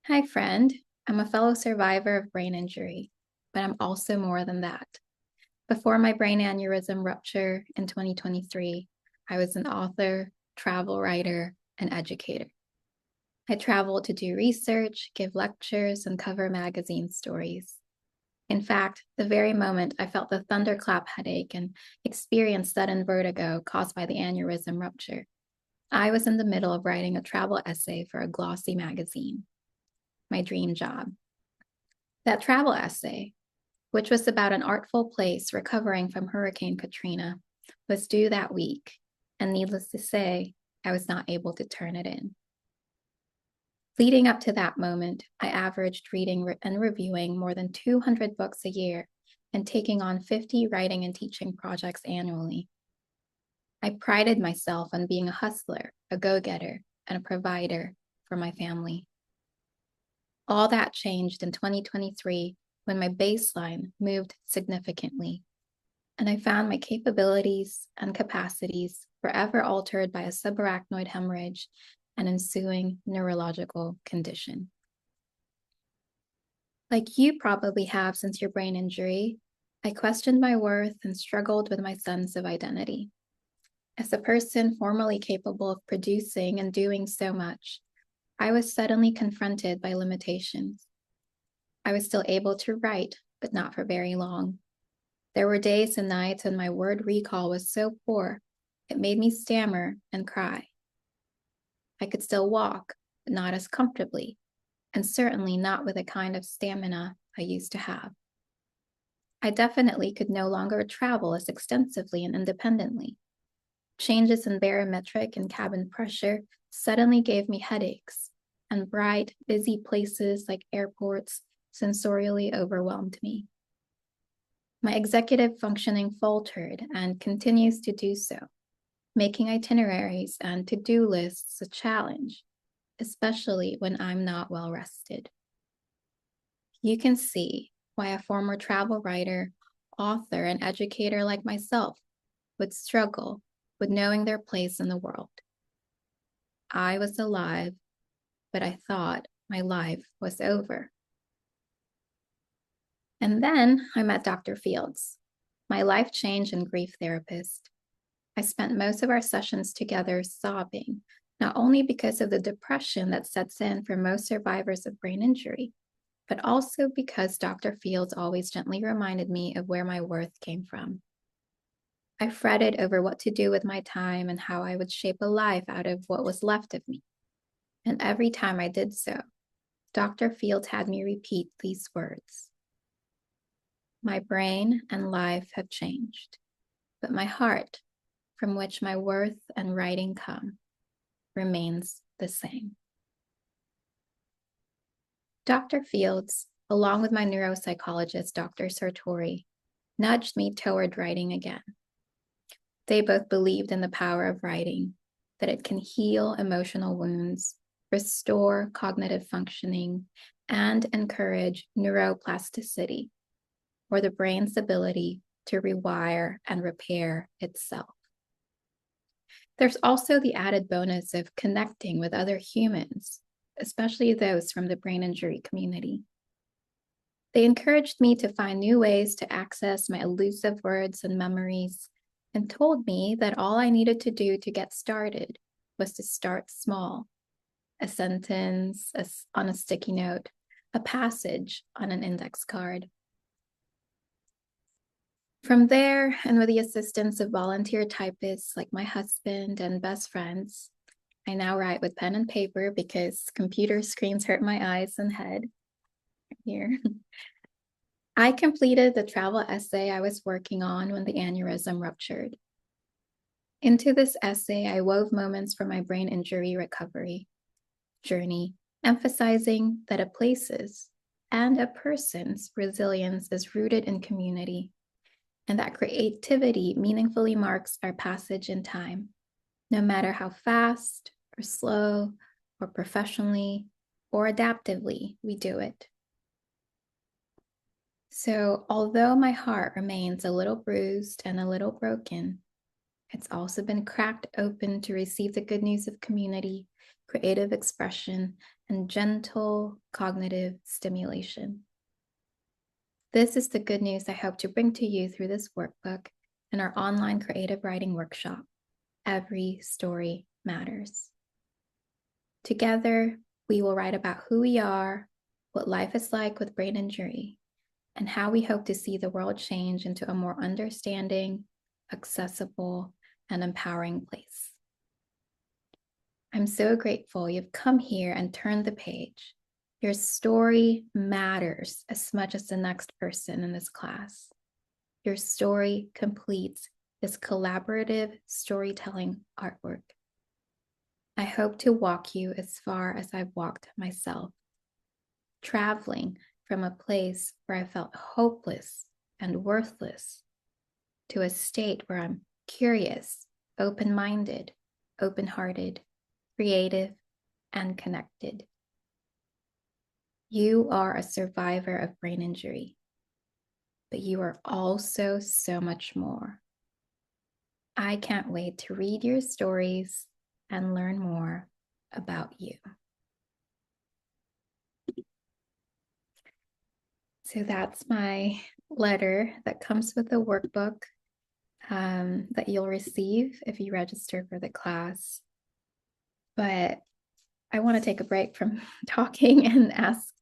Hi, friend. I'm a fellow survivor of brain injury, but I'm also more than that. Before my brain aneurysm rupture in 2023, I was an author, travel writer, and educator. I traveled to do research, give lectures, and cover magazine stories. In fact, the very moment I felt the thunderclap headache and experienced sudden vertigo caused by the aneurysm rupture, I was in the middle of writing a travel essay for a glossy magazine, my dream job. That travel essay, which was about an artful place recovering from Hurricane Katrina, was due that week, and needless to say, I was not able to turn it in. Leading up to that moment, I averaged reading and reviewing more than 200 books a year and taking on 50 writing and teaching projects annually. I prided myself on being a hustler, a go-getter, and a provider for my family. All that changed in 2023 when my baseline moved significantly, and I found my capabilities and capacities forever altered by a subarachnoid hemorrhage and ensuing neurological condition. Like you probably have since your brain injury, I questioned my worth and struggled with my sense of identity. As a person formerly capable of producing and doing so much, I was suddenly confronted by limitations. I was still able to write, but not for very long. There were days and nights when my word recall was so poor, it made me stammer and cry. I could still walk, but not as comfortably, and certainly not with the kind of stamina I used to have. I definitely could no longer travel as extensively and independently. Changes in barometric and cabin pressure suddenly gave me headaches, and bright, busy places like airports sensorially overwhelmed me. My executive functioning faltered and continues to do so, making itineraries and to-do lists a challenge, especially when I'm not well rested. You can see why a former travel writer, author, and educator like myself would struggle with knowing their place in the world. I was alive, but I thought my life was over. And then I met Dr. Fields, my life change and grief therapist. I spent most of our sessions together sobbing, not only because of the depression that sets in for most survivors of brain injury, but also because Dr. Fields always gently reminded me of where my worth came from. I fretted over what to do with my time and how I would shape a life out of what was left of me. And every time I did so, Dr. Fields had me repeat these words: my brain and life have changed, but my heart, from which my worth and writing come, remains the same. Dr. Fields, along with my neuropsychologist, Dr. Sartori, nudged me toward writing again. They both believed in the power of writing, that it can heal emotional wounds, restore cognitive functioning, and encourage neuroplasticity, or the brain's ability to rewire and repair itself. There's also the added bonus of connecting with other humans, especially those from the brain injury community. They encouraged me to find new ways to access my elusive words and memories, and told me that all I needed to do to get started was to start small. A sentence on a sticky note, a passage on an index card. From there, and with the assistance of volunteer typists like my husband and best friends, I now write with pen and paper because computer screens hurt my eyes and head. Here. I completed the travel essay I was working on when the aneurysm ruptured. Into this essay, I wove moments from my brain injury recovery journey, emphasizing that a place's and a person's resilience is rooted in community, and that creativity meaningfully marks our passage in time, no matter how fast or slow or professionally or adaptively we do it. So, although my heart remains a little bruised and a little broken, it's also been cracked open to receive the good news of community, creative expression, and gentle cognitive stimulation. This is the good news I hope to bring to you through this workbook and our online creative writing workshop. Every story matters. Together, we will write about who we are, what life is like with brain injury, and how we hope to see the world change into a more understanding, accessible, and empowering place. I'm so grateful you've come here and turned the page. Your story matters as much as the next person in this class. Your story completes this collaborative storytelling artwork. I hope to walk you as far as I've walked myself, traveling from a place where I felt hopeless and worthless to a state where I'm curious, open-minded, open-hearted, creative, and connected. You are a survivor of brain injury, but you are also so much more. I can't wait to read your stories and learn more about you. So that's my letter that comes with the workbook that you'll receive if you register for the class. But I want to take a break from talking and ask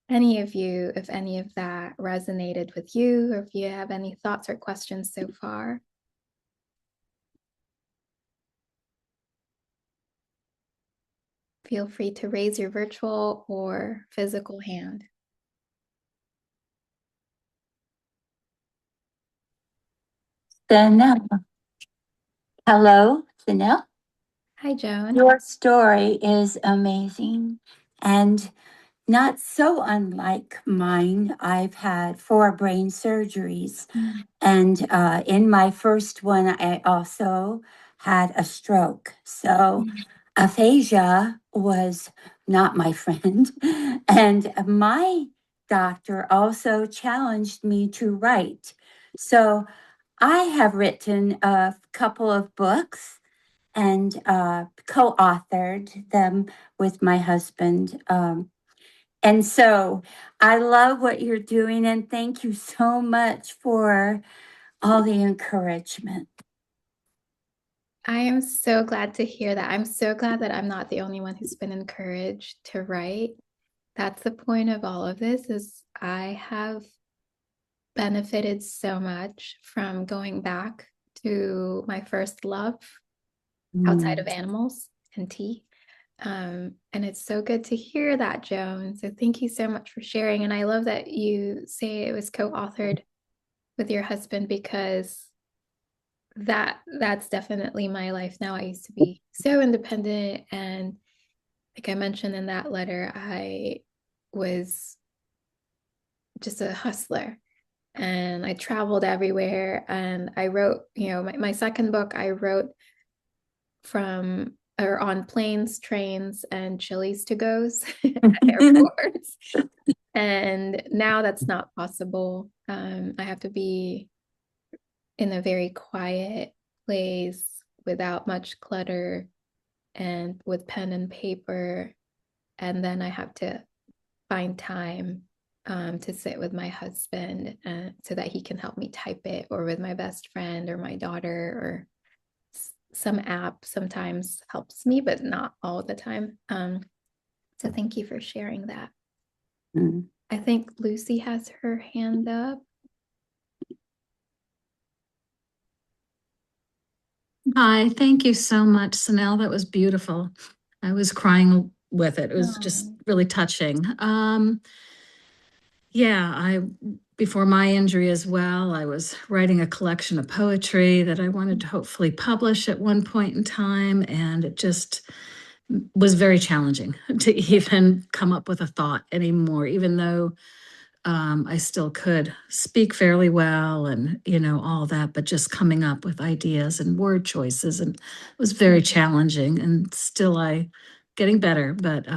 any of you if any of that resonated with you, or if you have any thoughts or questions so far. Feel free to raise your virtual or physical hand. Cinelle. Hello, Cinelle. Hi, Joan. Your story is amazing and not so unlike mine. I've had 4 brain surgeries, and in my first one, I also had a stroke. So aphasia was not my friend. And my doctor also challenged me to write. So I have written a couple of books and co authored them with my husband. And so I love what you're doing, and thank you so much for all the encouragement. I am so glad to hear that. I'm so glad that I'm not the only one who's been encouraged to write. That's the point of all of this, is I have benefited so much from going back to my first love outside of animals and tea. And it's so good to hear that, Joan. So thank you so much for sharing. And I love that you say it was co-authored with your husband, because that's definitely my life now. I used to be so independent, and like I mentioned in that letter, I was just a hustler, and I traveled everywhere, and I wrote, my second book I wrote from or on planes, trains, and Chili's to goes at airports. And now that's not possible. I have to be in a very quiet place without much clutter and with pen and paper. And then I have to find time to sit with my husband so that he can help me type it, or with my best friend or my daughter, or some app sometimes helps me, but not all the time. So thank you for sharing that. Mm. I think Lucy has her hand up. Hi, thank you so much, Cinelle. That was beautiful. I was crying with it. It was just really touching. Yeah, before my injury as well, I was writing a collection of poetry that I wanted to hopefully publish at one point in time, and it just was very challenging to even come up with a thought anymore, even though I still could speak fairly well and, all that, but just coming up with ideas and word choices, and it was very challenging, and still getting better, but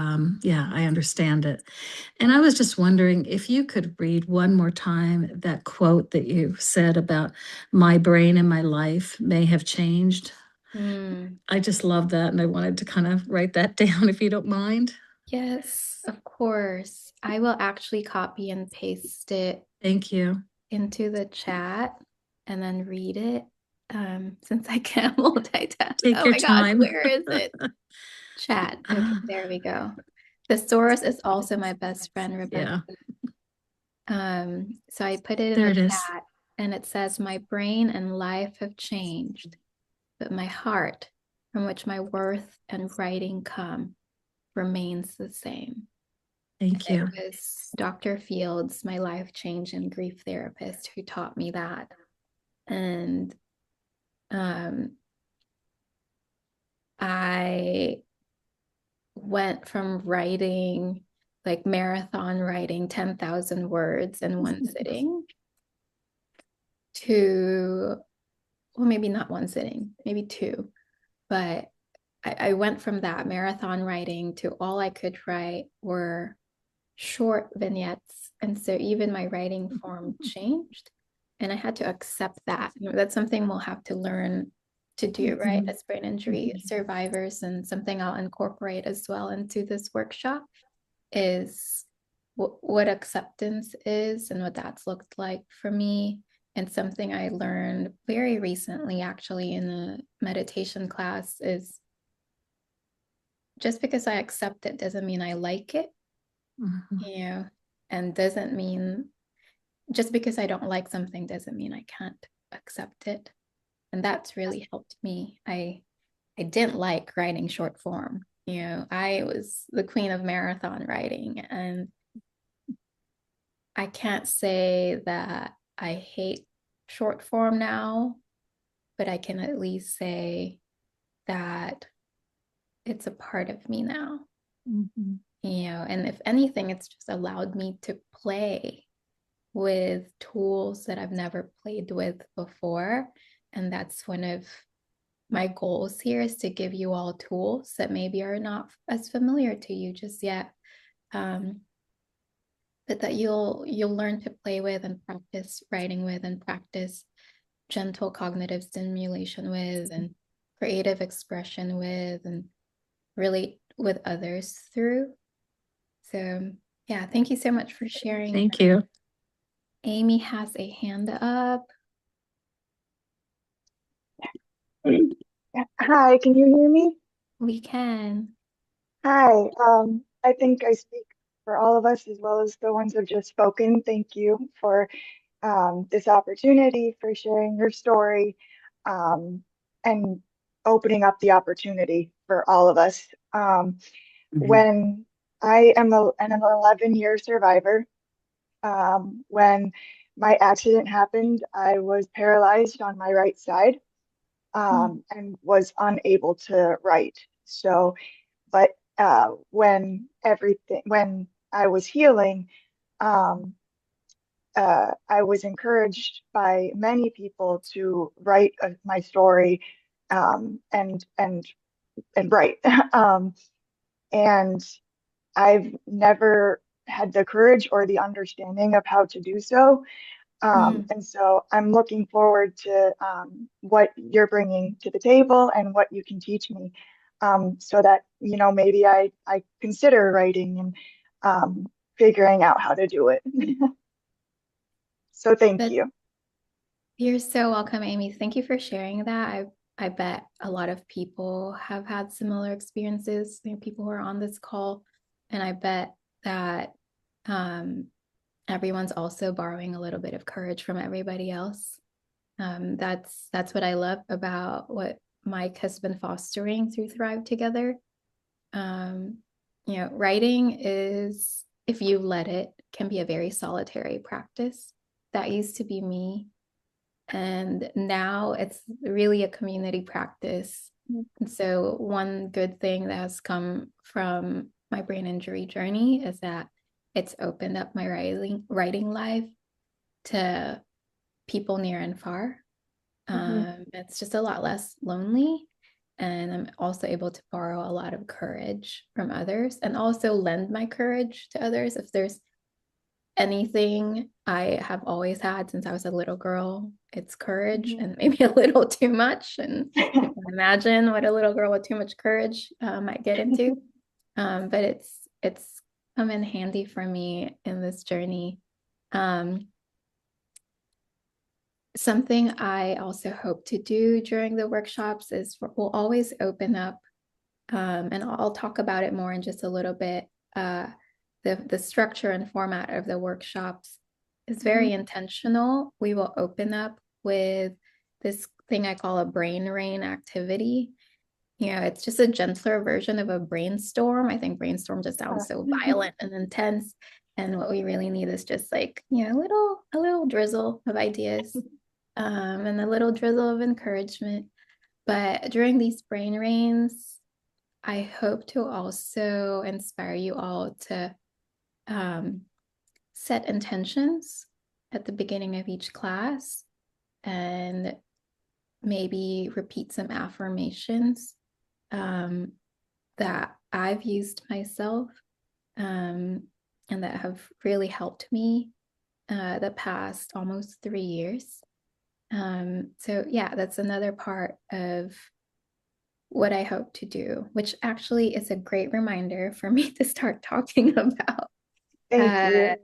yeah, I understand it. And I was just wondering if you could read one more time that quote that you said about my brain and my life may have changed. I just love that, and I wanted to kind of write that down if you don't mind. Yes, of course. I will actually copy and paste it Thank you. into the chat and then read it. Since I can't multitask. Take Oh your my gosh, time. where is it? Chat. Okay, there we go. The source is also my best friend, Rebecca. Yeah, So I put it in there the it is. chat and it says, my brain and life have changed, but my heart, from which my worth and writing come, remains the same. Thank It you. was Dr. Fields, my life change and grief therapist, who taught me that. And I went from writing, like marathon writing 10,000 words in one sitting to, well, maybe not one sitting, maybe two, but I went from that marathon writing to all I could write were short vignettes. And so even my writing form changed. And I had to accept that. That's something we'll have to learn to do, right? As brain injury survivors, and something I'll incorporate as well into this workshop is what acceptance is and what that's looked like for me. And something I learned very recently, actually, in a meditation class is just because I accept it doesn't mean I like it, you know, and doesn't mean just because I don't like something doesn't mean I can't accept it. And that's really helped me. I didn't like writing short form. You know, I was the queen of marathon writing, and I can't say that I hate short form now, but I can at least say that it's a part of me now. You know, and if anything, it's just allowed me to play with tools that I've never played with before. And that's one of my goals here, is to give you all tools that maybe are not as familiar to you just yet. But that you'll learn to play with and practice writing with and practice gentle cognitive stimulation with and creative expression with and relate with others through. So yeah, thank you so much for sharing. Thank you. Amy has a hand up. Hi, can you hear me? We can. Hi, I think I speak for all of us as well as the ones who have just spoken. Thank you for this opportunity, for sharing your story, and opening up the opportunity for all of us. When I am an 11-year survivor, when my accident happened, I was paralyzed on my right side, and was unable to write. So, but when I was healing, um, I was encouraged by many people to write my story, and write. And I've never had the courage or the understanding of how to do so. And so I'm looking forward to what you're bringing to the table and what you can teach me, so that, maybe I consider writing and figuring out how to do it. So thank But you. you're so welcome, Amy. Thank you for sharing that. I bet a lot of people have had similar experiences, people who are on this call, and I bet that everyone's also borrowing a little bit of courage from everybody else. That's what I love about what Mike has been fostering through Thrive Together. Writing is, if you let it, can be a very solitary practice. That used to be me. And now it's really a community practice. And so one good thing that has come from my brain injury journey is that it's opened up my writing life to people near and far. It's just a lot less lonely. And I'm also able to borrow a lot of courage from others and also lend my courage to others. If there's anything I have always had since I was a little girl, it's courage, and maybe a little too much. And you can imagine what a little girl with too much courage might get into. But it's come in handy for me in this journey. Something I also hope to do during the workshops is we'll always open up, and I'll talk about it more in just a little bit. The structure and format of the workshops is very intentional. We will open up with this thing I call a brain rain activity. It's just a gentler version of a brainstorm. I think brainstorm just sounds so violent and intense. And what we really need is just like, a little drizzle of ideas, and a little drizzle of encouragement. But during these brain rains, I hope to also inspire you all to set intentions at the beginning of each class and maybe repeat some affirmations that I've used myself, and that have really helped me the past almost 3 years. So yeah, that's another part of what I hope to do, which actually is a great reminder for me to start talking about. Thank you.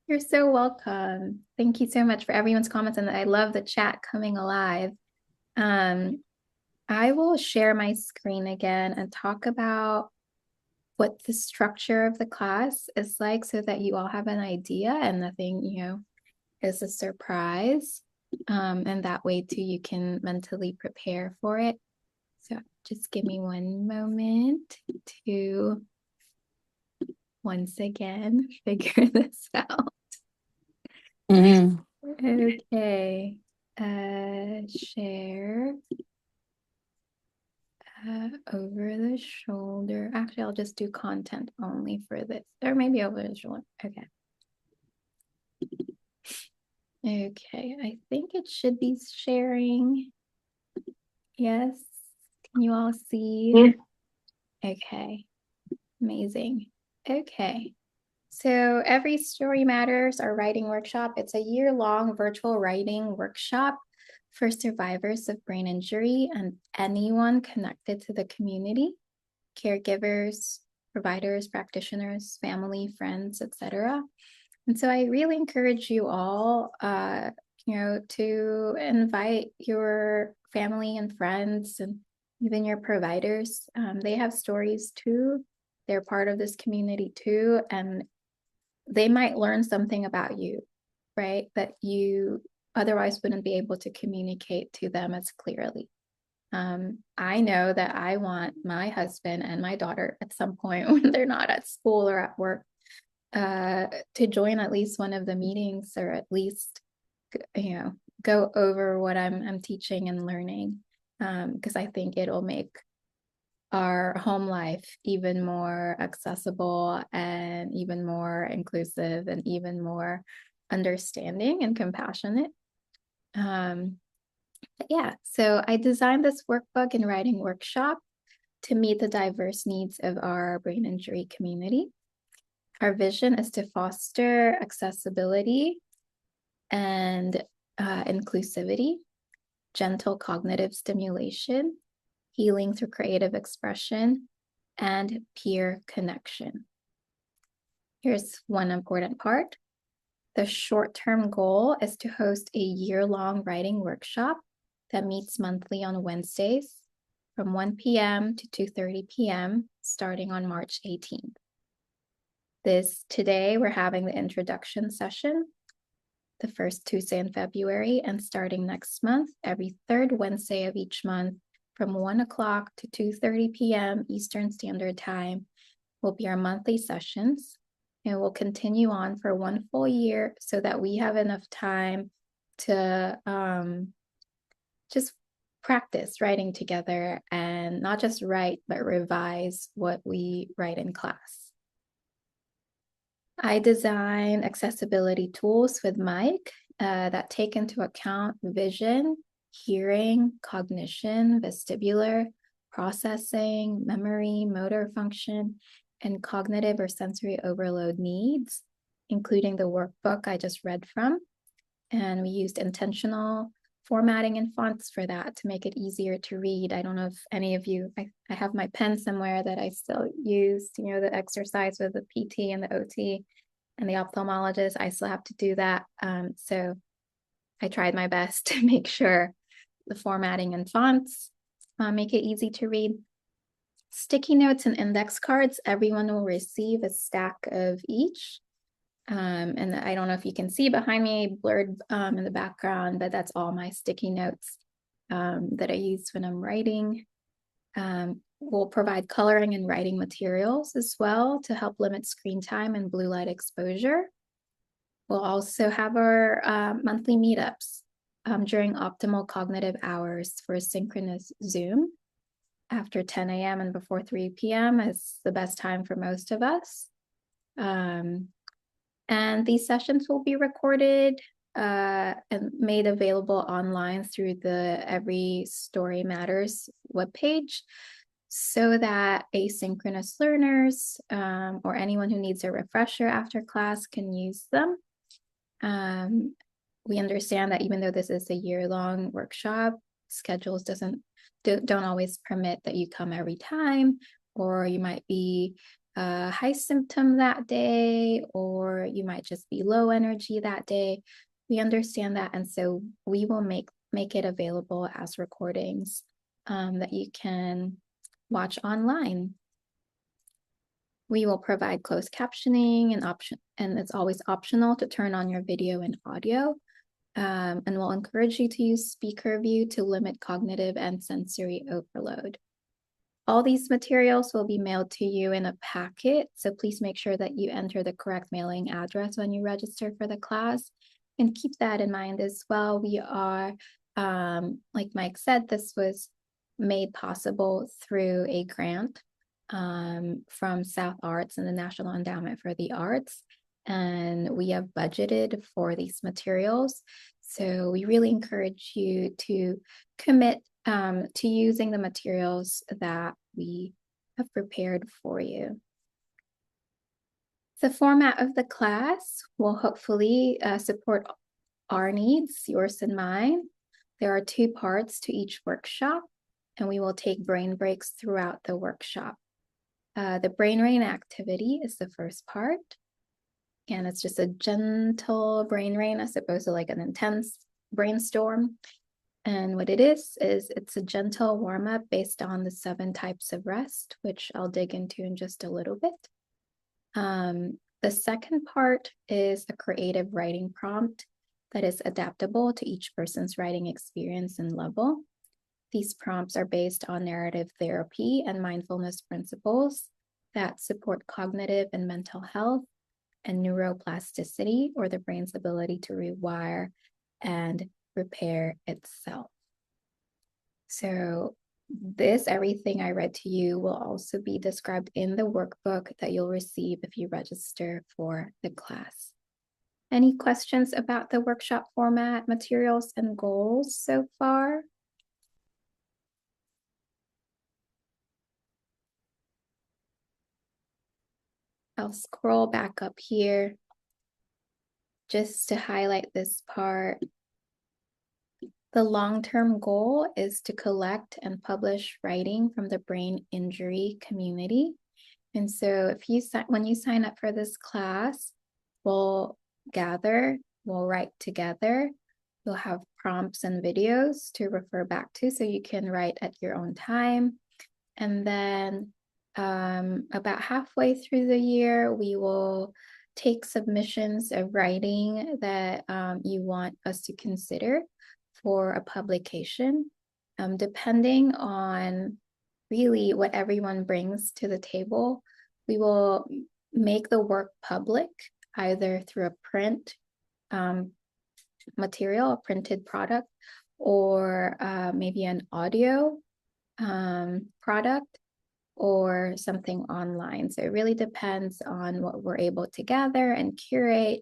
You're so welcome. Thank you so much for everyone's comments, and I love the chat coming alive. I will share my screen again and talk about what the structure of the class is like so that you all have an idea and nothing, is a surprise. And that way too, you can mentally prepare for it. So just give me one moment to once again figure this out. Okay. Share. Over the shoulder. Actually, I'll just do content only for this, or maybe over the shoulder. Okay. Okay, I think it should be sharing. Yes. Can you all see? Yeah. Okay. Amazing. Okay. So every Story Matters, our writing workshop, it's a year-long virtual writing workshop for survivors of brain injury and anyone connected to the community, caregivers, providers, practitioners, family, friends, etc. And so I really encourage you all, to invite your family and friends and even your providers. They have stories too. They're part of this community too, and they might learn something about you, right? That you otherwise wouldn't be able to communicate to them as clearly. I know that I want my husband and my daughter at some point when they're not at school or at work to join at least one of the meetings, or at least go over what I'm teaching and learning, because I think it'll make our home life even more accessible and even more inclusive and even more understanding and compassionate. Yeah, so I designed this workbook and writing workshop to meet the diverse needs of our brain injury community. Our vision is to foster accessibility and inclusivity, gentle cognitive stimulation, healing through creative expression, and peer connection. Here's one important part. The short-term goal is to host a year-long writing workshop that meets monthly on Wednesdays from 1 p.m. to 2:30 p.m. starting on March 18th. Today we're having the introduction session the first Tuesday in February, and starting next month, every third Wednesday of each month from 1 o'clock to 2:30 p.m. Eastern Standard Time will be our monthly sessions, and we'll continue on for 1 full year so that we have enough time to just practice writing together, and not just write, but revise what we write in class. I design accessibility tools with Mike that take into account vision, hearing, cognition, vestibular, processing, memory, motor function, and cognitive or sensory overload needs, including the workbook I just read from. And we used intentional formatting and fonts for that to make it easier to read. I don't know if any of you, I have my pen somewhere that I still use, you know, the exercise with the PT and the OT and the ophthalmologist. I still have to do that. So I tried my best to make sure the formatting and fonts make it easy to read. Sticky notes and index cards, everyone will receive a stack of each. And I don't know if you can see behind me, blurred in the background, but that's all my sticky notes that I use when I'm writing. We'll provide coloring and writing materials as well to help limit screen time and blue light exposure. We'll also have our monthly meetups during optimal cognitive hours for a synchronous Zoom. After 10 a.m. and before 3 p.m. is the best time for most of us. And these sessions will be recorded and made available online through the Every Story Matters webpage so that asynchronous learners or anyone who needs a refresher after class can use them. We understand that even though this is a year-long workshop, schedules don't always permit that you come every time, or you might be high symptom that day, or you might just be low energy that day. We understand that, and so we will make it available as recordings that you can watch online. We will provide closed captioning and it's always optional to turn on your video and audio. And we'll encourage you to use speaker view to limit cognitive and sensory overload. All these materials will be mailed to you in a packet, so please make sure that you enter the correct mailing address when you register for the class. And keep that in mind as well. We are, like Mike said, this was made possible through a grant from South Arts and the National Endowment for the Arts. And we have budgeted for these materials. So we really encourage you to commit to using the materials that we have prepared for you. The format of the class will hopefully support our needs, yours and mine. There are 2 parts to each workshop, and we will take brain breaks throughout the workshop. The brain rain activity is the first part. And it's just a gentle brain rain as opposed to like an intense brainstorm. And what it is it's a gentle warm up based on the 7 types of rest, which I'll dig into in just a little bit. The second part is a creative writing prompt that is adaptable to each person's writing experience and level. These prompts are based on narrative therapy and mindfulness principles that support cognitive and mental health and neuroplasticity, or the brain's ability to rewire and repair itself. So everything I read to you will also be described in the workbook that you'll receive if you register for the class. Any questions about the workshop format, materials, and goals so far? I'll scroll back up here just to highlight this part. The long-term goal is to collect and publish writing from the brain injury community. And so when you sign up for this class, we'll write together. You'll have prompts and videos to refer back to so you can write at your own time. And then about halfway through the year, we will take submissions of writing that you want us to consider for a publication, depending on really what everyone brings to the table. We will make the work public either through a print material, a printed product, or maybe an audio product, or something online. So it really depends on what we're able to gather and curate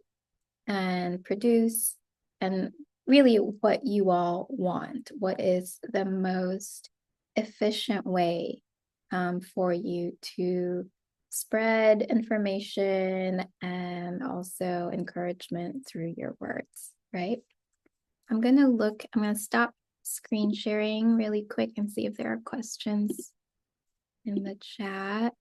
and produce, and really what you all want. What is the most efficient way for you to spread information and also encouragement through your words, right? I'm gonna stop screen sharing really quick and see if there are questions in the chat.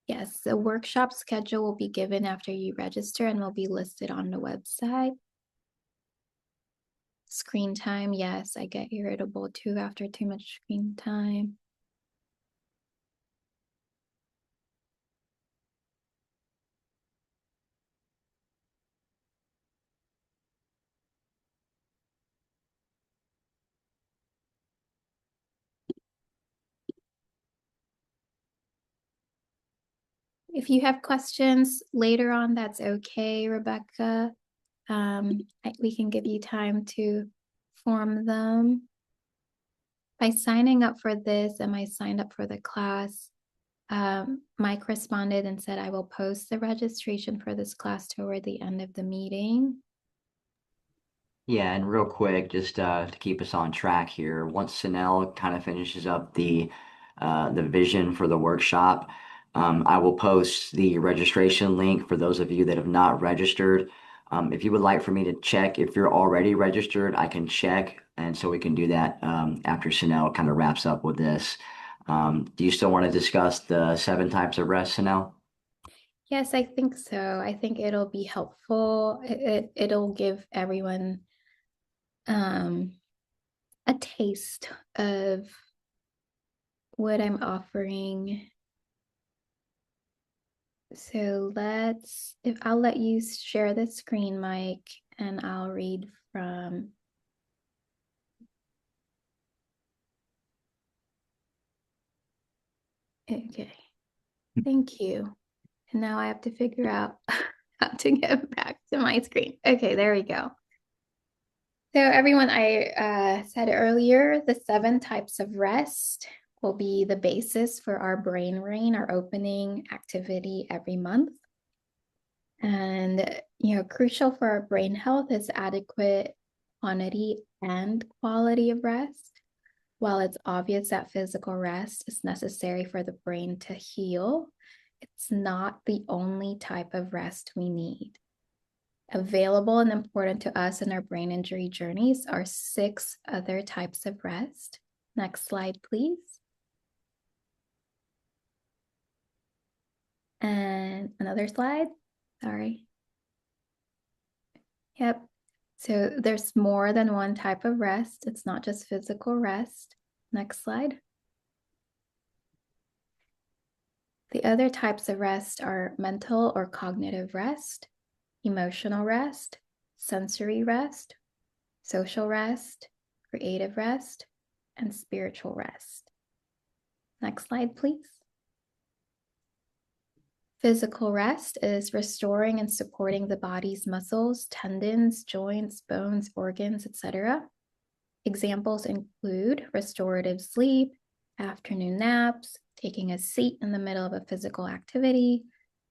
Yes, the workshop schedule will be given after you register and will be listed on the website. Screen time, yes, I get irritable too after too much screen time. If you have questions later on, that's okay, Rebecca. We can give you time to form them. By signing up for this, and I signed up for the class, Mike responded and said, I will post the registration for this class toward the end of the meeting. Yeah, and real quick, just to keep us on track here, once Cinelle kind of finishes up the vision for the workshop, I will post the registration link for those of you that have not registered. If you would like for me to check if you're already registered, I can check, and so we can do that after Cinelle kind of wraps up with this. Do you still want to discuss the 7 types of rest, Cinelle? Yes, I think so. I think it'll be helpful. It'll give everyone a taste of what I'm offering. So I'll let you share the screen, Mike, and I'll read from. Okay, thank you. And now I have to figure out how to get back to my screen. Okay, there we go. So everyone, I said earlier, the 7 types of rest will be the basis for our brain rain, our opening activity every month. And, crucial for our brain health is adequate quantity and quality of rest. While it's obvious that physical rest is necessary for the brain to heal, it's not the only type of rest we need. Available and important to us in our brain injury journeys are 6 other types of rest. Next slide, please. And another slide. Sorry. Yep. So there's more than one type of rest. It's not just physical rest. Next slide. The other types of rest are mental or cognitive rest, emotional rest, sensory rest, social rest, creative rest, and spiritual rest. Next slide, please. Physical rest is restoring and supporting the body's muscles, tendons, joints, bones, organs, etc. Examples include restorative sleep, afternoon naps, taking a seat in the middle of a physical activity,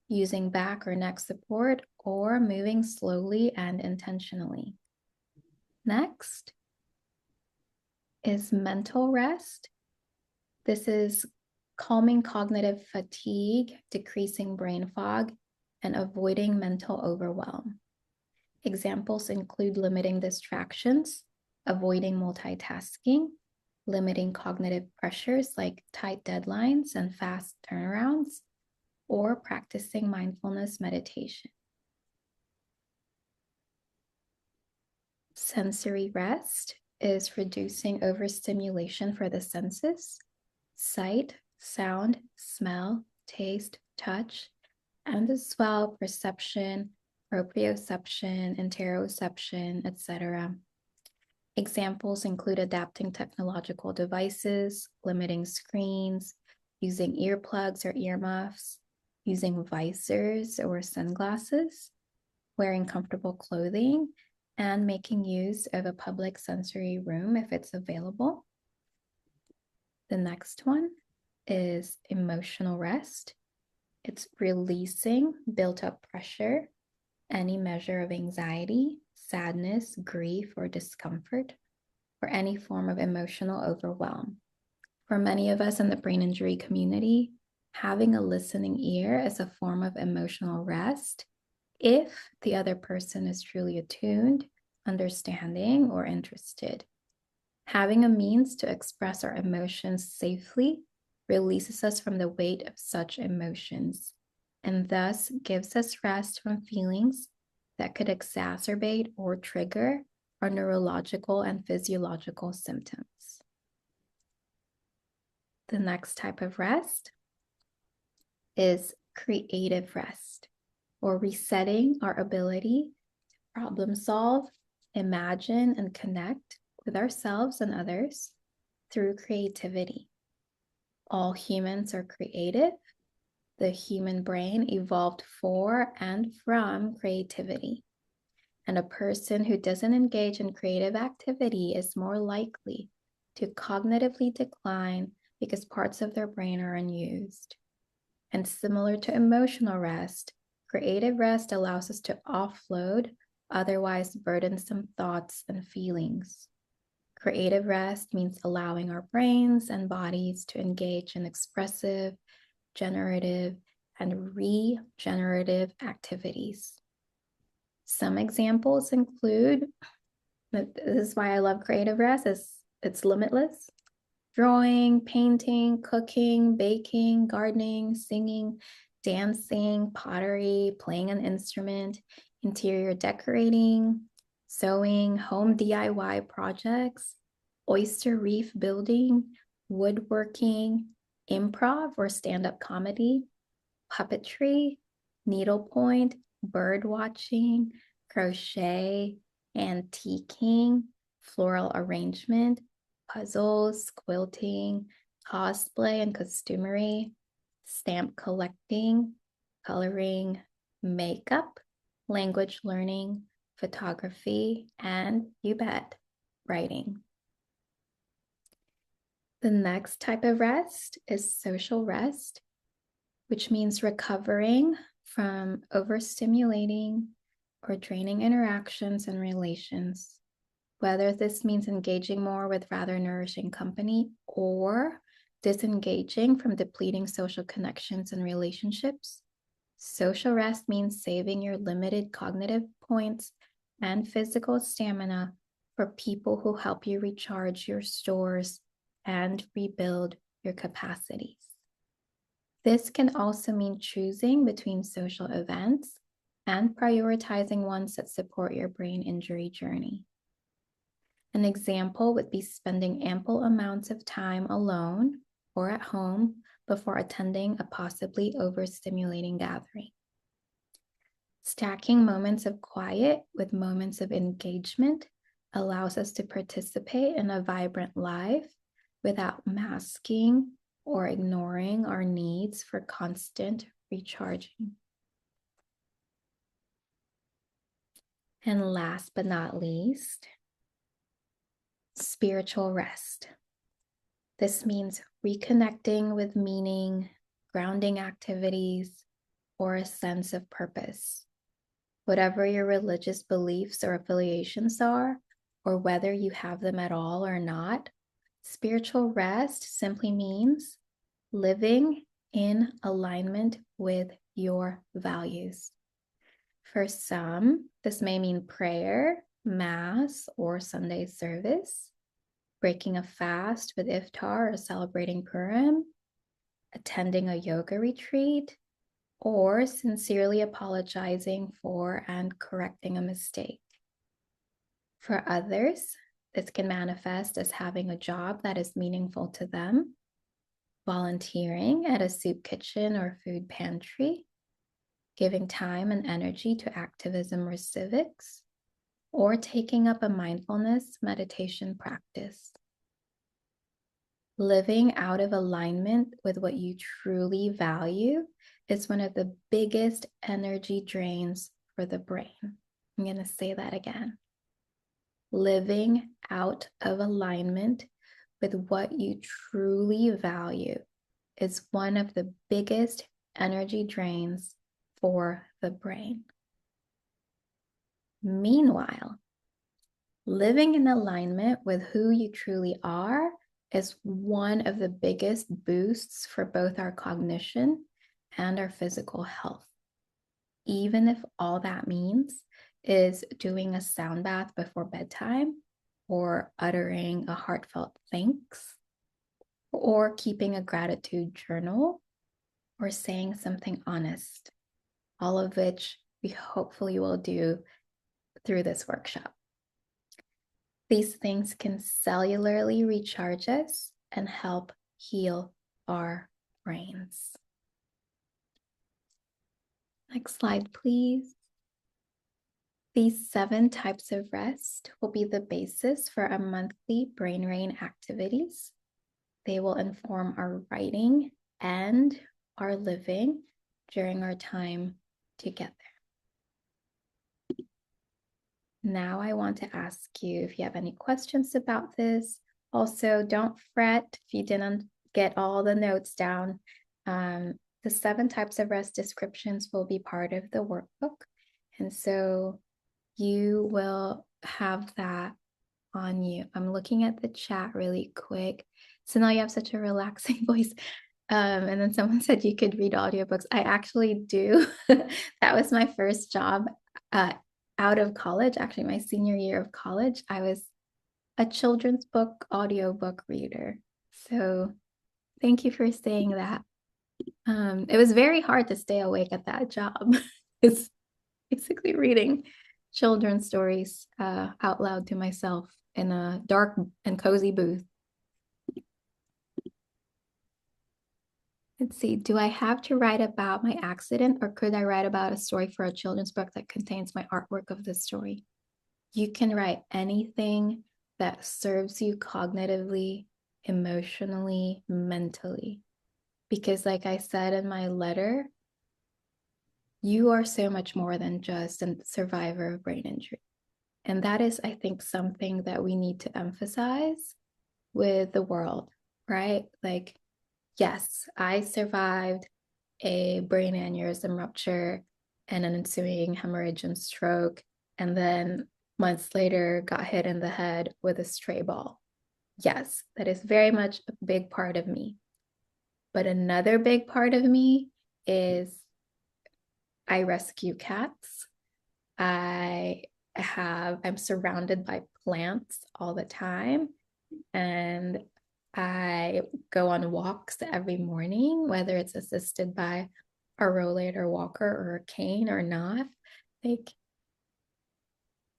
using back or neck support, or moving slowly and intentionally. Next is mental rest. This is calming cognitive fatigue, decreasing brain fog, and avoiding mental overwhelm. Examples include limiting distractions, avoiding multitasking, limiting cognitive pressures like tight deadlines and fast turnarounds, or practicing mindfulness meditation. Sensory rest is reducing overstimulation for the senses, sight, sound, smell, taste, touch, and as well perception, proprioception, interoception, etc. Examples include adapting technological devices, limiting screens, using earplugs or earmuffs, using visors or sunglasses, wearing comfortable clothing, and making use of a public sensory room if it's available. The next one is emotional rest. It's releasing built up pressure, any measure of anxiety, sadness, grief, or discomfort. or any form of emotional overwhelm. For many of us in the brain injury community, having a listening ear is a form of emotional rest if the other person is truly attuned, understanding, or interested. Having a means to express our emotions safely releases us from the weight of such emotions and thus gives us rest from feelings that could exacerbate or trigger our neurological and physiological symptoms. The next type of rest is creative rest, or resetting our ability to problem solve, imagine, and connect with ourselves and others through creativity. All humans are creative. The human brain evolved for and from creativity. And a person who doesn't engage in creative activity is more likely to cognitively decline because parts of their brain are unused. And similar to emotional rest, creative rest allows us to offload otherwise burdensome thoughts and feelings. Creative rest means allowing our brains and bodies to engage in expressive, generative, and regenerative activities. Some examples include, this is why I love creative rest, it's limitless. Drawing, painting, cooking, baking, gardening, singing, dancing, pottery, playing an instrument, interior decorating, sewing, home DIY projects, oyster reef building, woodworking, improv or stand-up comedy, puppetry, needlepoint, bird watching, crochet, antiquing, floral arrangement, puzzles, quilting, cosplay and costumery, stamp collecting, coloring, makeup, language learning, photography, and you bet, writing. The next type of rest is social rest, which means recovering from overstimulating or draining interactions and relations, whether this means engaging more with rather nourishing company or disengaging from depleting social connections and relationships. Social rest means saving your limited cognitive points and physical stamina for people who help you recharge your stores and rebuild your capacities. This can also mean choosing between social events and prioritizing ones that support your brain injury journey. An example would be spending ample amounts of time alone or at home before attending a possibly overstimulating gathering. Stacking moments of quiet with moments of engagement allows us to participate in a vibrant life without masking or ignoring our needs for constant recharging. And last but not least, spiritual rest. This means reconnecting with meaning, grounding activities, or a sense of purpose. Whatever your religious beliefs or affiliations are, or whether you have them at all or not, spiritual rest simply means living in alignment with your values. For some, this may mean prayer, mass, or Sunday service, breaking a fast with iftar or celebrating Purim, attending a yoga retreat, or sincerely apologizing for and correcting a mistake. For others, this can manifest as having a job that is meaningful to them, volunteering at a soup kitchen or food pantry, giving time and energy to activism or civics, or taking up a mindfulness meditation practice. Living out of alignment with what you truly value is one of the biggest energy drains for the brain. I'm going to say that again. Living out of alignment with what you truly value is one of the biggest energy drains for the brain. Meanwhile, Living in alignment with who you truly are is one of the biggest boosts for both our cognition and our physical health. Even if all that means is doing a sound bath before bedtime, or uttering a heartfelt thanks, or keeping a gratitude journal, or saying something honest, all of which we hopefully will do through this workshop. These things can cellularly recharge us and help heal our brains. Next slide, please. These 7 types of rest will be the basis for our monthly brain rain activities. They will inform our writing and our living during our time together. Now I want to ask you if you have any questions about this. Also, don't fret if you didn't get all the notes down. The 7 types of rest descriptions will be part of the workbook. And so you will have that on you. I'm looking at the chat really quick. So now you have such a relaxing voice. And then someone said you could read audiobooks. I actually do. That was my first job out of college, actually my senior year of college. I was a children's book audiobook reader. So thank you for saying that. It was very hard to stay awake at that job. It's basically reading children's stories out loud to myself in a dark and cozy booth. Let's see, do I have to write about my accident, or could I write about a story for a children's book that contains my artwork of the story? You can write anything that serves you cognitively, emotionally, mentally. Because like I said in my letter, you are so much more than just a survivor of brain injury. And that is, I think, something that we need to emphasize with the world, right? Like, yes, I survived a brain aneurysm rupture and an ensuing hemorrhage and stroke, and then months later got hit in the head with a stray ball. Yes, that is very much a big part of me. But another big part of me is I rescue cats. I'm surrounded by plants all the time, and I go on walks every morning, whether it's assisted by a rollator walker or a cane or not. Like,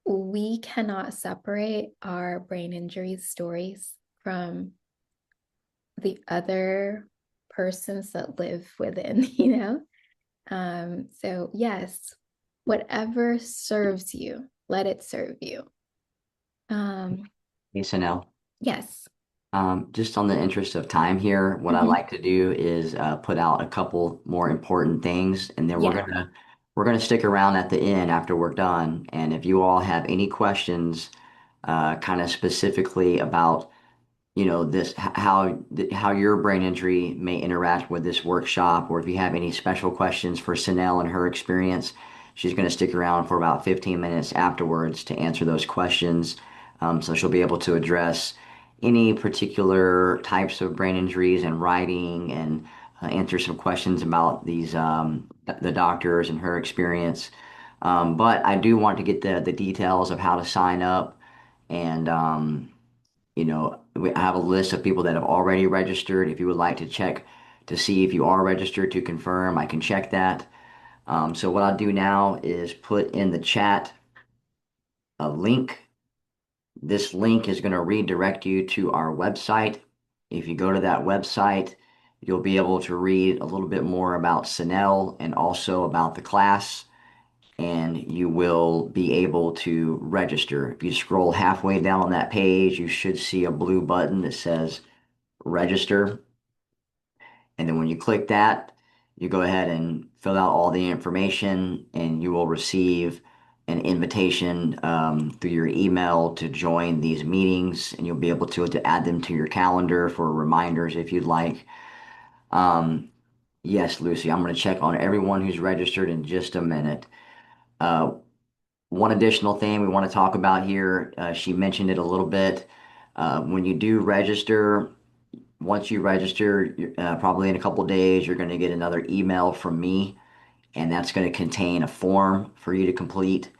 we cannot separate our brain injury stories from the other persons that live within, you know? So yes, whatever serves you, let it serve you. Hey, Cinelle. Yes. Just on the interest of time here, what I Mhm. like to do is put out a couple more important things, and then Yeah. we're gonna stick around at the end after we're done. And if you all have any questions, kind of specifically about this how your brain injury may interact with this workshop, or if you have any special questions for Cinelle and her experience, she's going to stick around for about 15 minutes afterwards to answer those questions. So she'll be able to address any particular types of brain injuries and writing, and answer some questions about these the doctors and her experience. But I do want to get the details of how to sign up, and I have a list of people that have already registered. If you would like to check to see if you are registered to confirm, I can check that. So what I'll do now is put in the chat a link. This link is going to redirect you to our website. If you go to that website, you'll be able to read a little bit more about Cinelle and also about the class, and you will be able to register. If you scroll halfway down on that page, you should see a blue button that says register. And then when you click that, you go ahead and fill out all the information, and you will receive an invitation through your email to join these meetings, and you'll be able to add them to your calendar for reminders if you'd like. Yes, Lucy, I'm going to check on everyone who's registered in just a minute. Uh, One additional thing we want to talk about here, she mentioned it a little bit. When you do register, once you register, probably in a couple days, you're going to get another email from me, and that's going to contain a form for you to complete.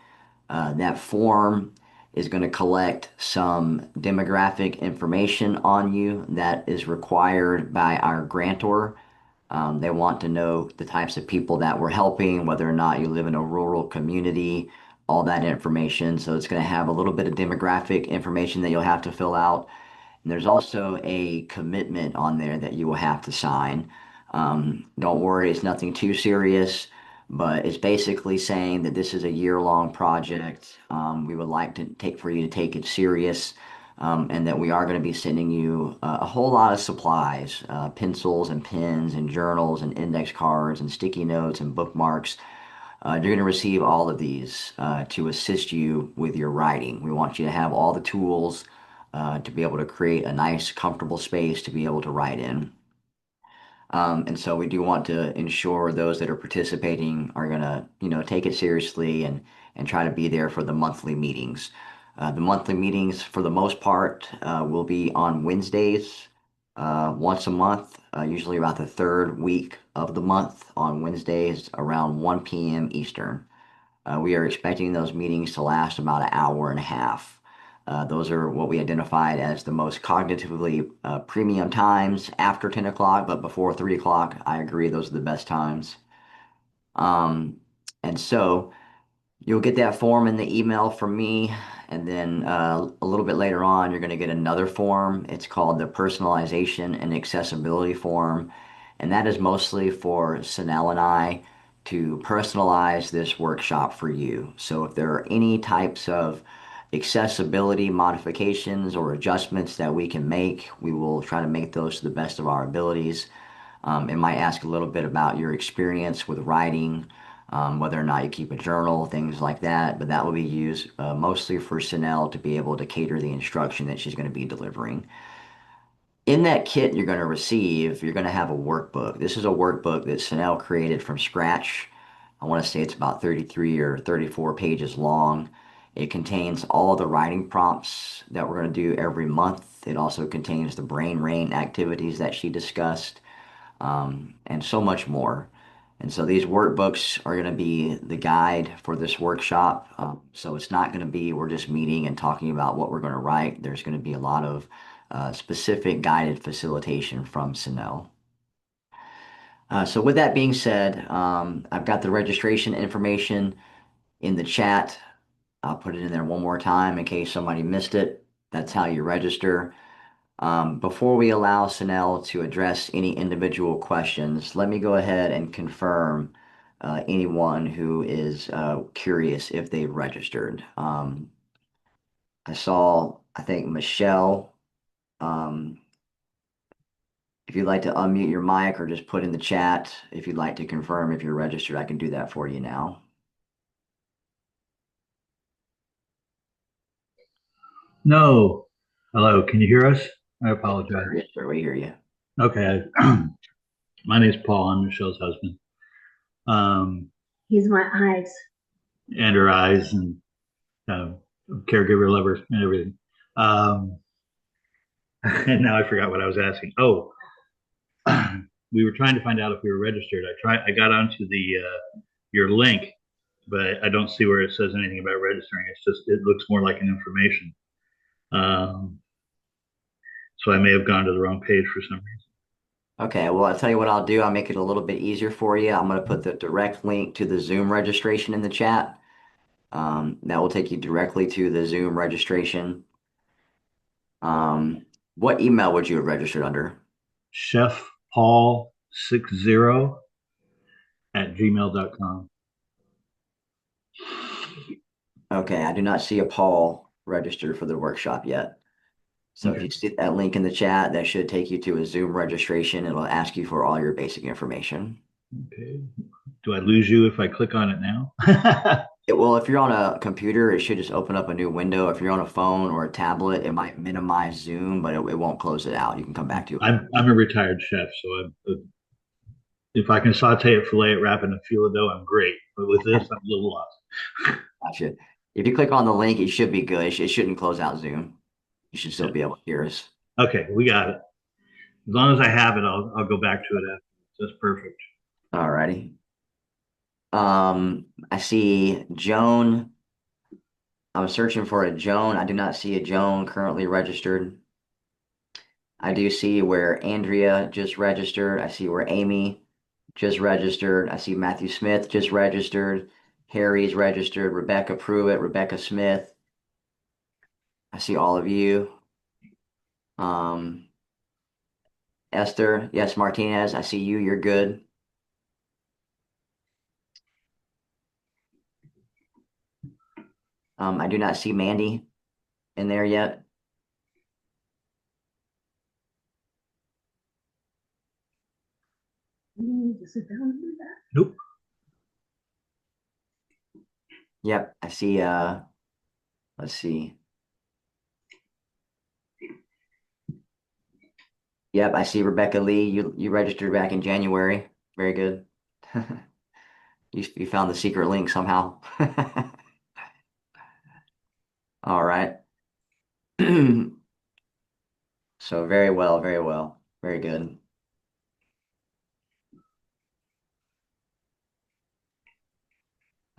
That form is going to collect some demographic information on you that is required by our grantor. They want to know the types of people that we're helping, whether or not you live in a rural community, all that information. So it's going to have a little bit of demographic information that you'll have to fill out. And there's also a commitment on there that you will have to sign. Don't worry, it's nothing too serious, but it's basically saying that this is a year-long project. We would like to take for you to take it serious, and that we are going to be sending you a whole lot of supplies, pencils and pens and journals and index cards and sticky notes and bookmarks. You're going to receive all of these to assist you with your writing. We want you to have all the tools to be able to create a nice, comfortable space to be able to write in. And so we do want to ensure those that are participating are going to, take it seriously and try to be there for the monthly meetings. The monthly meetings, for the most part, will be on Wednesdays, once a month, usually about the third week of the month on Wednesdays around 1 p.m. Eastern. We are expecting those meetings to last about an hour and a half. Those are what we identified as the most cognitively premium times after 10 o'clock, but before 3 o'clock, I agree, those are the best times. Um, and so you'll get that form in the email from me, and then a little bit later on, you're going to get another form. It's called the Personalization and Accessibility Form, and that is mostly for Cinelle and I to personalize this workshop for you. So if there are any types of accessibility modifications or adjustments that we can make, we will try to make those to the best of our abilities. It might ask a little bit about your experience with writing, whether or not you keep a journal, things like that, but that will be used mostly for Cinelle to be able to cater the instruction that she's going to be delivering. In that kit you're going to receive, you're going to have a workbook. This is a workbook that Cinelle created from scratch. I want to say it's about 33 or 34 pages long. It contains all the writing prompts that we're going to do every month. It also contains the brain rain activities that she discussed, and so much more. And so these workbooks are going to be the guide for this workshop. So it's not going to be we're just meeting and talking about what we're going to write. There's going to be a lot of specific guided facilitation from Cinelle. So with that being said, I've got the registration information in the chat. I'll put it in there one more time in case somebody missed it. That's how you register. Before we allow Cinelle to address any individual questions, let me go ahead and confirm anyone who is curious if they've registered. I think Michelle, um, if you'd like to unmute your mic or just put in the chat if you'd like to confirm if you're registered, I can do that for you now. No. Hello, can you hear us? I apologize. Yes, sir, we hear you. Okay. My name's Paul. I'm Michelle's husband. He's my eyes. And her eyes and caregiver lover and everything. And now I forgot what I was asking. Oh, we were trying to find out if we were registered. I got onto the your link, but I don't see where it says anything about registering. It looks more like an information. So I may have gone to the wrong page for some reason. Okay, well, I'll tell you what I'll do. I'll make it a little bit easier for you. I'm going to put the direct link to the Zoom registration in the chat. That will take you directly to the Zoom registration. What email would you have registered under? Chef Paul 60 at gmail.com. Okay, I do not see a Paul registered for the workshop yet. So if you see that link in the chat, that should take you to a Zoom registration. It'll ask you for all your basic information. Okay. Do I lose you if I click on it now? Well, if you're on a computer, it should just open up a new window. If you're on a phone or a tablet, it might minimize Zoom, but it won't close it out. You can come back to it. I'm a retired chef, so if I can saute it, fillet it, wrap it in a filo dough, I'm great. But with this, I'm a little lost. Gotcha. If you click on the link, it should be good. It shouldn't close out Zoom. You should still be able to hear us. Okay, we got it. As long as I have it, I'll go back to it after. That's perfect. All righty. I see Joan. I'm searching for a Joan. I do not see a Joan currently registered. I do see where Andrea just registered. I see where Amy just registered. I see Matthew Smith just registered. Harry's registered. Rebecca Pruitt, Rebecca Smith. I see all of you. Um, Esther, yes, Martinez, I see you. You're good. I do not see Mandy in there yet. Nope. Yep, I see. Let's see. Yep, I see Rebecca Lee. You registered back in January. Very good. You found the secret link somehow. All right. So very well, very well. Very good.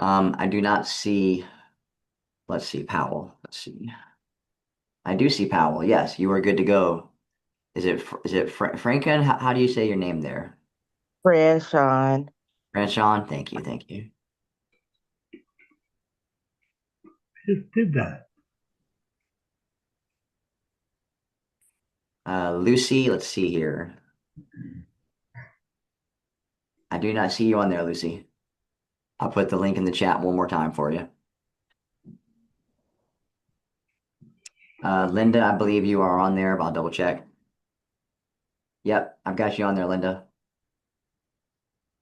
I do not see, let's see, Powell. Let's see. I do see Powell. Yes, you are good to go. Is it Franken? How do you say your name there? Friend Sean. Ranchon? Thank you, thank you. Just did that. Lucy, let's see here. I do not see you on there, Lucy. I'll put the link in the chat one more time for you. Linda, I believe you are on there, but I'll double check. Yep, I've got you on there, Linda.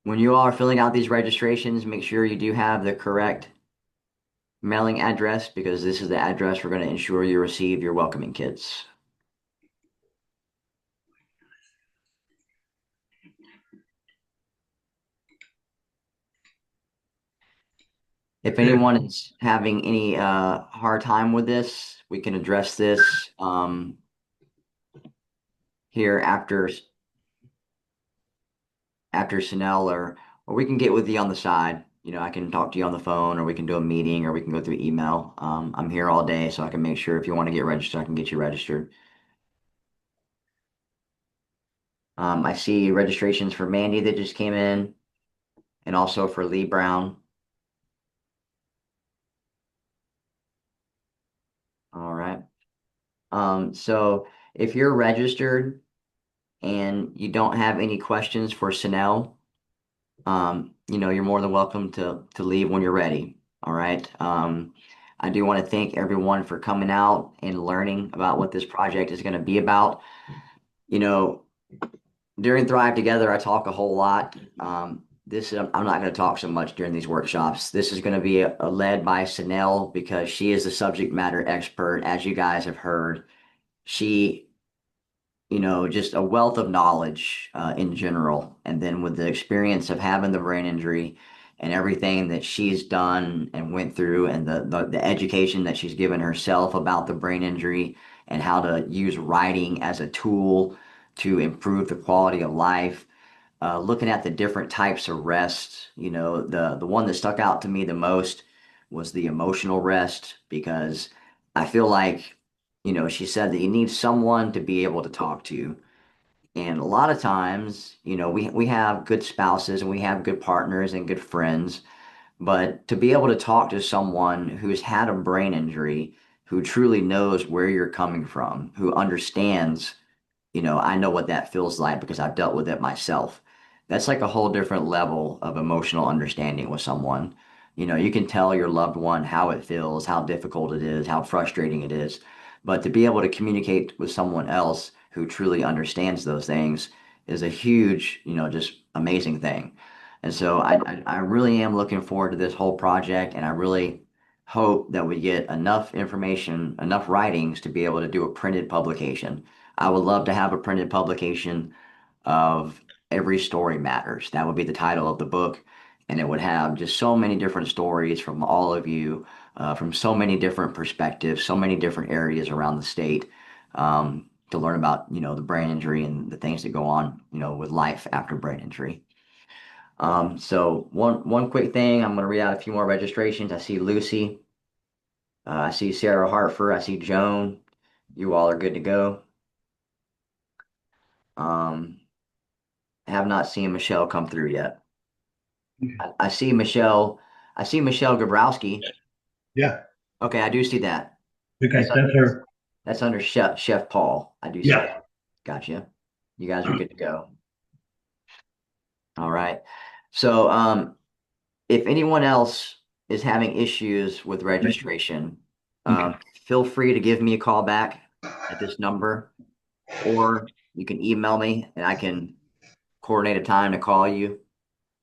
When you are filling out these registrations, make sure you do have the correct mailing address because this is the address we're going to ensure you receive your welcoming kits. If anyone is having any hard time with this, we can address this here after Cinelle, or we can get with you on the side. You know, I can talk to you on the phone, or we can do a meeting, or we can go through email. I'm here all day, so I can make sure if you want to get registered, I can get you registered. I see registrations for Mandy that just came in, and also for Lee Brown. All right. So if you're registered and you don't have any questions for Cinelle, you're more than welcome to leave when you're ready. All right. I do want to thank everyone for coming out and learning about what this project is going to be about. You know, during Thrive Together, I talk a whole lot. I'm not going to talk so much during these workshops. This is going to be led by Cinelle because she is the subject matter expert, as you guys have heard. She just a wealth of knowledge in general. And then with the experience of having the brain injury and everything that she's done and went through and the education that she's given herself about the brain injury and how to use writing as a tool to improve the quality of life. Looking at the different types of rest, the one that stuck out to me the most was the emotional rest because I feel like she said that you need someone to be able to talk to. And a lot of times, we have good spouses and we have good partners and good friends, but to be able to talk to someone who's had a brain injury, who truly knows where you're coming from, who understands, I know what that feels like because I've dealt with it myself. That's like a whole different level of emotional understanding with someone. You can tell your loved one how it feels, how difficult it is, how frustrating it is. But to be able to communicate with someone else who truly understands those things is a huge, just amazing thing. And so I really am looking forward to this whole project, and I really hope that we get enough information, enough writings to be able to do a printed publication. I would love to have a printed publication of Every Story Matters. That would be the title of the book. and it would have just so many different stories from all of you, from so many different perspectives, so many different areas around the state, to learn about, the brain injury and the things that go on, with life after brain injury. So one quick thing, I'm going to read out a few more registrations. I see Lucy. I see Sarah Hartford. I see Joan. You all are good to go. I have not seen Michelle come through yet. I see Michelle. I see Michelle Gabrowski. Yeah. Okay, I do see that. Okay, that's her. That's under Chef Paul. I do see Yeah. that. Gotcha. You guys are good to go. All right. So, if anyone else is having issues with registration, Okay. feel free to give me a call back at this number, or you can email me and I can coordinate a time to call you.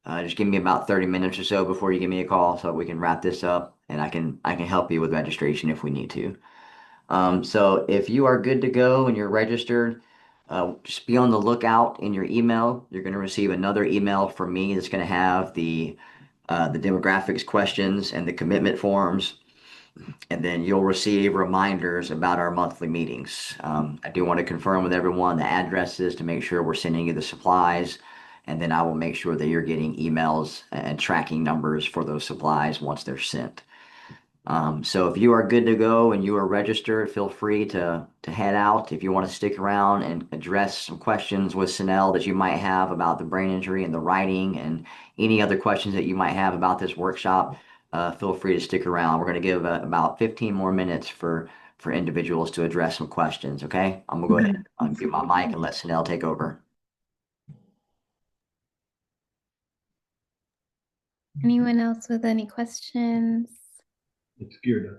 Just give me about 30 minutes or so before you give me a call so we can wrap this up and I can help you with registration if we need to. So if you are good to go and you're registered, just be on the lookout in your email. You're going to receive another email from me that's going to have the demographics questions and the commitment forms. And then you'll receive reminders about our monthly meetings. I do want to confirm with everyone the addresses to make sure we're sending you the supplies. And then I will make sure that you're getting emails and tracking numbers for those supplies once they're sent. So if you are good to go and you are registered, feel free to head out. If you want to stick around and address some questions with Cinelle that you might have about the brain injury and the writing and any other questions that you might have about this workshop, feel free to stick around. We're going to give about 15 more minutes for individuals to address some questions. Okay, I'm gonna go ahead and unmute my mic and let Cinelle take over. Anyone else with any questions? It's geared up.